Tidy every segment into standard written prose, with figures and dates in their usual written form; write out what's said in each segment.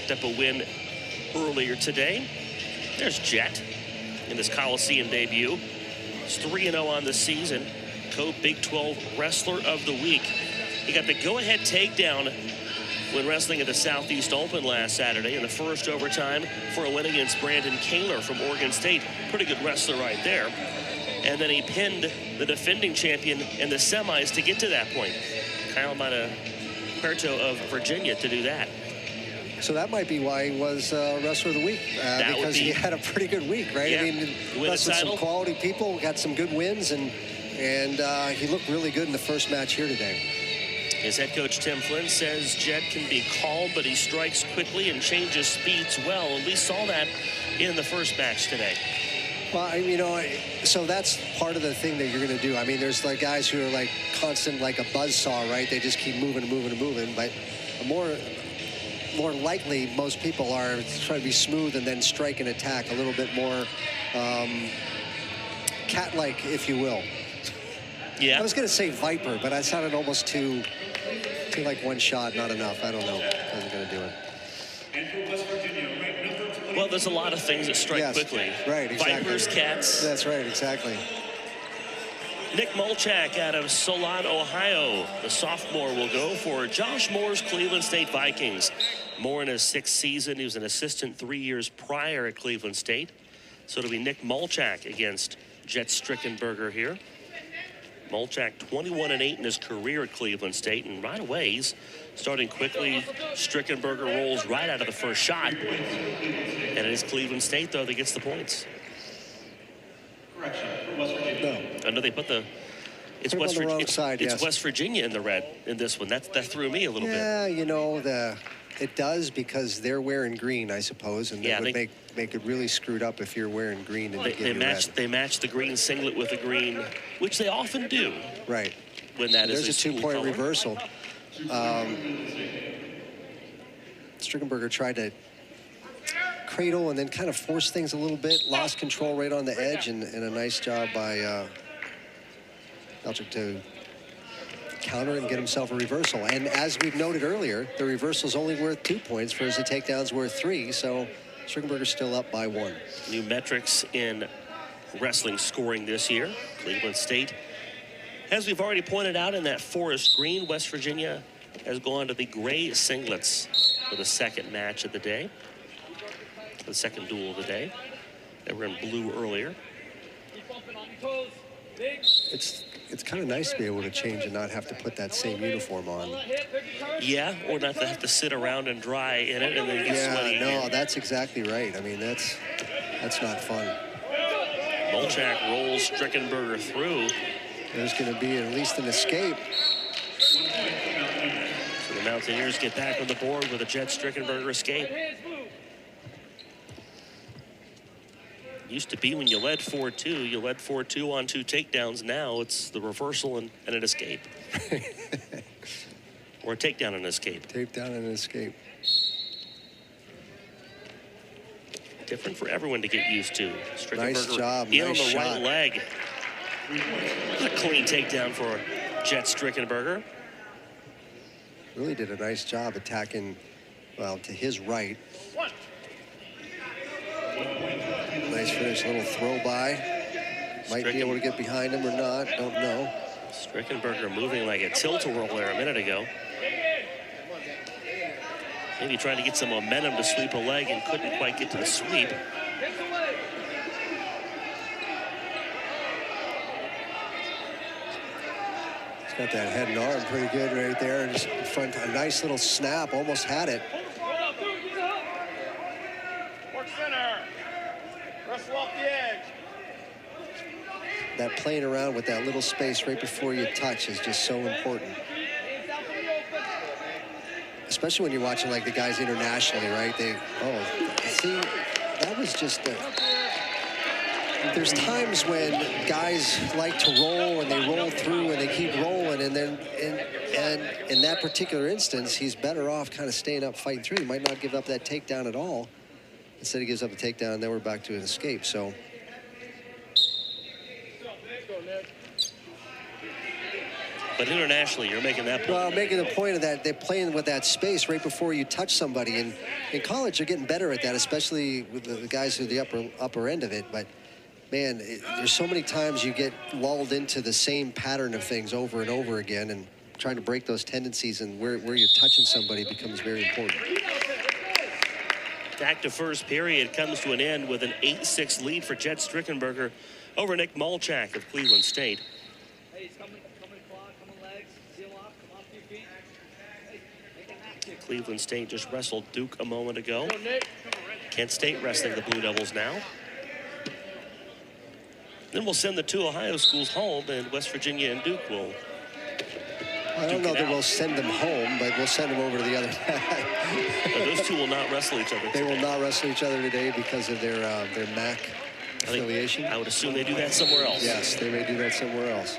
picked up a win earlier today. There's Jett in his Coliseum debut. He's 3-0 on the season. Co-Big 12 Wrestler of the Week. He got the go-ahead takedown when wrestling at the Southeast Open last Saturday in the first overtime for a win against Brandon Kaler from Oregon State. Pretty good wrestler right there. And then he pinned the defending champion in the semis to get to that point. Kyle Puerto of Virginia to do that. So that might be why he was Wrestler of the Week, because he had a pretty good week, right? Yeah. I mean, wrestled some quality people, got some good wins, and he looked really good in the first match here today. His head coach Tim Flynn says Jett can be calm, but he strikes quickly and changes speeds well. And we saw that in the first match today. Well, you know, so that's part of the thing that you're going to do. I mean, there's like guys who are like constant, like a buzzsaw, right? They just keep moving and moving and moving. But more likely, most people are trying to be smooth and then strike and attack a little bit more cat-like, if you will. Yeah. I was going to say viper, but that sounded almost too like one shot, not enough. I don't know. Wasn't going to do it. Well, there's a lot of things that strike quickly. Right, exactly. Vipers, cats. That's right, exactly. Nick Molchak out of Solon, Ohio. The sophomore will go for Josh Moore's Cleveland State Vikings. Moore in his 6th season. He was an assistant 3 years prior at Cleveland State. So it'll be Nick Molchak against Jett Strickenberger here. Molchak 21-8 in his career at Cleveland State, and right away he's starting quickly. Strickenberger rolls right out of the first shot, and it is Cleveland State though that gets the points. No. I know they put the it's West Virginia in the red in this one. That threw me a little bit. Yeah, you know, it does because they're wearing green, I suppose, and yeah, that would make it really screwed up if you're wearing green and they match the green singlet with the green, which they often do. Right. When that There's is a 2-point reversal. Strickenberger tried to cradle and then kind of force things a little bit, lost control right on the edge, and a nice job by Molchak to counter and get himself a reversal. And as we've noted earlier, the reversal's only worth 2 points, whereas the takedown's worth 3, so Strickenberger's still up by 1. New metrics in wrestling scoring this year. Cleveland State, as we've already pointed out in that forest green, West Virginia has gone to the gray singlets for the second match of the day, the second duel of the day. They were in blue earlier. It's kind of nice to be able to change and not have to put that same uniform on. Yeah, or not to have to sit around and dry in it and then get sweaty again. No, that's exactly right. I mean, that's not fun. Molchak rolls Strickenberger through. There's going to be at least an escape. So the Mountaineers get back on the board with a Jett Strickenberger escape. Used to be when you led 4-2, you led 4-2 on 2 takedowns. Now it's the reversal and an escape. Or a takedown and an escape. Takedown and an escape. Different for everyone to get used to. Nice job, in nice on the shot. right leg. A clean takedown for Jett Strickenberger. Really did a nice job attacking, well, to his right. Nice finish, little throw by. Might be able to get behind him or not, don't know. Strickenberger moving like a tilt-a-whirl there a minute ago. Maybe trying to get some momentum to sweep a leg and couldn't quite get to the sweep. He's got that head and arm pretty good right there. Just in front, a nice little snap, almost had it. That playing around with that little space right before you touch is just so important. Especially when you're watching like the guys internationally, right? See, that was just there's times when guys like to roll and they roll through and they keep rolling, and then and in that particular instance, he's better off kind of staying up, fighting through. He might not give up that takedown at all. Instead, he gives up the takedown, and then we're back to an escape. So. But internationally, you're making that point. Well, making the point of that, they're playing with that space right before you touch somebody. And in college, they're getting better at that, especially with the guys who are the upper end of it. But, man, there's so many times you get lulled into the same pattern of things over and over again. And trying to break those tendencies and where you're touching somebody becomes very important. Active first period comes to an end with an 8-6 lead for Jett Strickenberger over Nick Molchak of Cleveland State. Cleveland State just wrestled Duke a moment ago. Kent State wrestling the Blue Devils now. Then we'll send the two Ohio schools home, and West Virginia and Duke will. I don't know that we'll send them home, but we'll send them over to the other side. Those two will not wrestle each other today. They will not wrestle each other today because of their MAC affiliation. I would assume they do that somewhere else. Yes, they may do that somewhere else.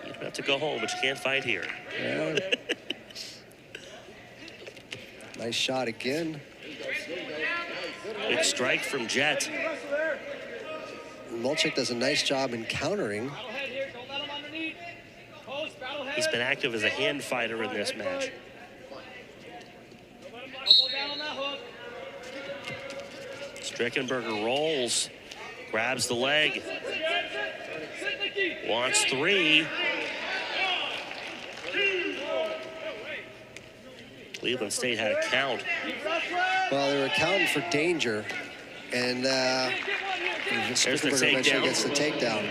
You don't have to go home, but you can't fight here. Yeah. Nice shot again. Big strike from Jett. Molchak does a nice job in countering. He's been active as a hand fighter in this match. Strickenberger rolls, grabs the leg, wants three. Cleveland State had a count. Well, they were counting for danger, and Strickenberger eventually gets the takedown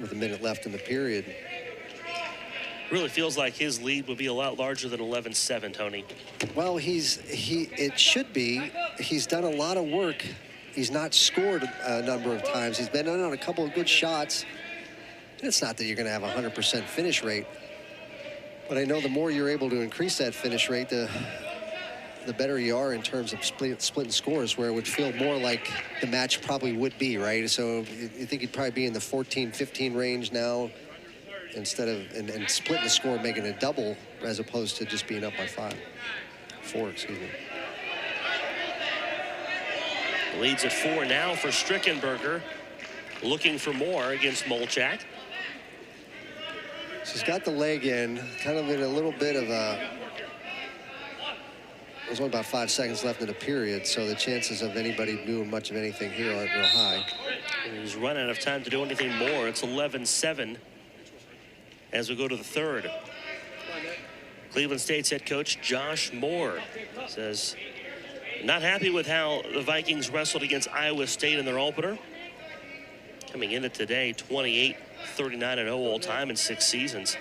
with a minute left in the period. Really feels like his lead would be a lot larger than 11-7, Tony. Well, it should be. He's done a lot of work. He's not scored a number of times. He's been on a couple of good shots. It's not that you're going to have a 100% finish rate, but I know the more you're able to increase that finish rate, the better you are in terms of splitting scores, where it would feel more like the match probably would be, right? So you think he'd probably be in the 14-15 range now, instead of and splitting the score, making a double as opposed to just being up by 4, excuse me. Leads at 4 now for Strickenberger, looking for more against Molchak. She's got the leg in, kind of in a little bit of a. There's only about 5 seconds left in the period, so the chances of anybody doing much of anything here aren't real high. He's run out of time to do anything more. It's 11-7 as we go to the third. Cleveland State's head coach Josh Moore says not happy with how the Vikings wrestled against Iowa State in their opener. Coming into today, 28-39-0 all time in 6 seasons.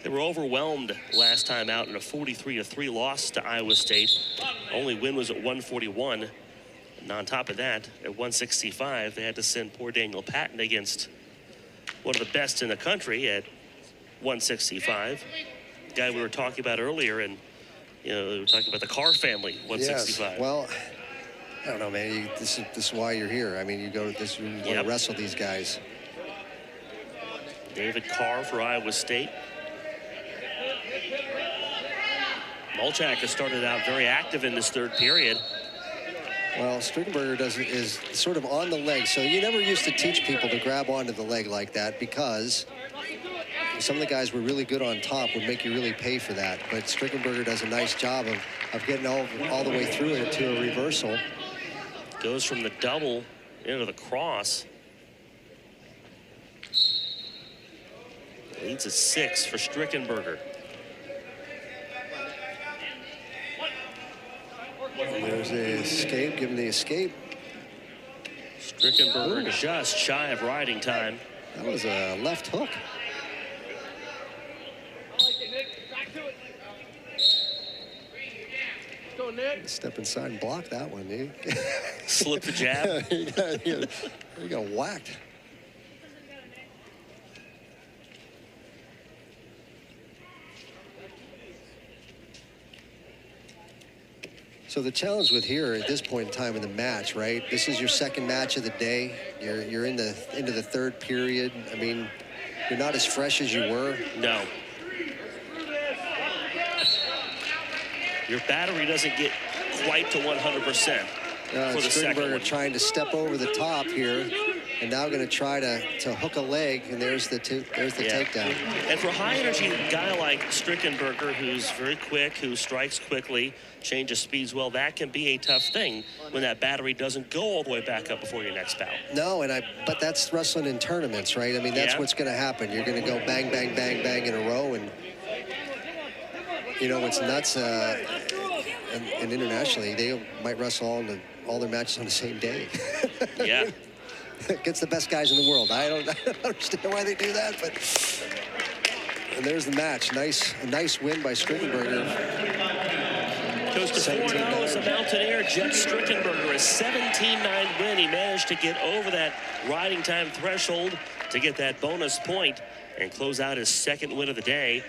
They were overwhelmed last time out in a 43-3 loss to Iowa State. Only win was at 141. And on top of that, at 165, they had to send poor Daniel Patton against one of the best in the country at 165. The guy we were talking about earlier, and we were talking about the Carr family, 165. Yes. Well, I don't know, man. This is why you're here. I mean, you want to wrestle these guys. David Carr for Iowa State. Molchak has started out very active in this third period. Well, Strickenberger is sort of on the leg, so you never used to teach people to grab onto the leg like that, because some of the guys were really good on top, would make you really pay for that. But Strickenberger does a nice job of getting all the way through it to a reversal. Goes from the double into the cross. Leads at 6 for Strickenberger. There's the escape, give him the escape. Strickenberger just shy of riding time. That was a left hook. Step inside and block that one, dude. Slip the jab. You got whacked. So the challenge with here at this point in time in the match, right? This is your second match of the day. You're into the third period. I mean, you're not as fresh as you were. No. Your battery doesn't get quite to 100% for the second one. Strickenberger trying to step over the top here. And now going to try to hook a leg, and there's the takedown. And for a high-energy guy like Strickenberger, who's very quick, who strikes quickly, changes speeds well, that can be a tough thing when that battery doesn't go all the way back up before your next bout. No, but that's wrestling in tournaments, right? I mean, that's what's going to happen. You're going to go bang, bang, bang, bang in a row, and you know what's nuts. And internationally, they might wrestle all their matches on the same day. Yeah. Gets the best guys in the world. I don't understand why they do that, but and there's the match. A nice win by Strickenberger. Goes to 4-0 as a Mountaineer. Jett Strickenberger, a 17-9 win. He managed to get over that riding time threshold to get that bonus point and close out his second win of the day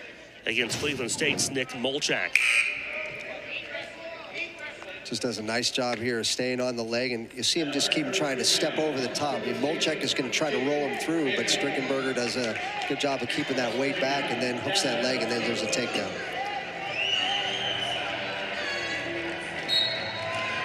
against Cleveland State's Nick Molchak. Just does a nice job here of staying on the leg, and you see him just keep trying to step over the top. I mean, Molchak is going to try to roll him through, but Strickenberger does a good job of keeping that weight back and then hooks that leg, and then there's a takedown.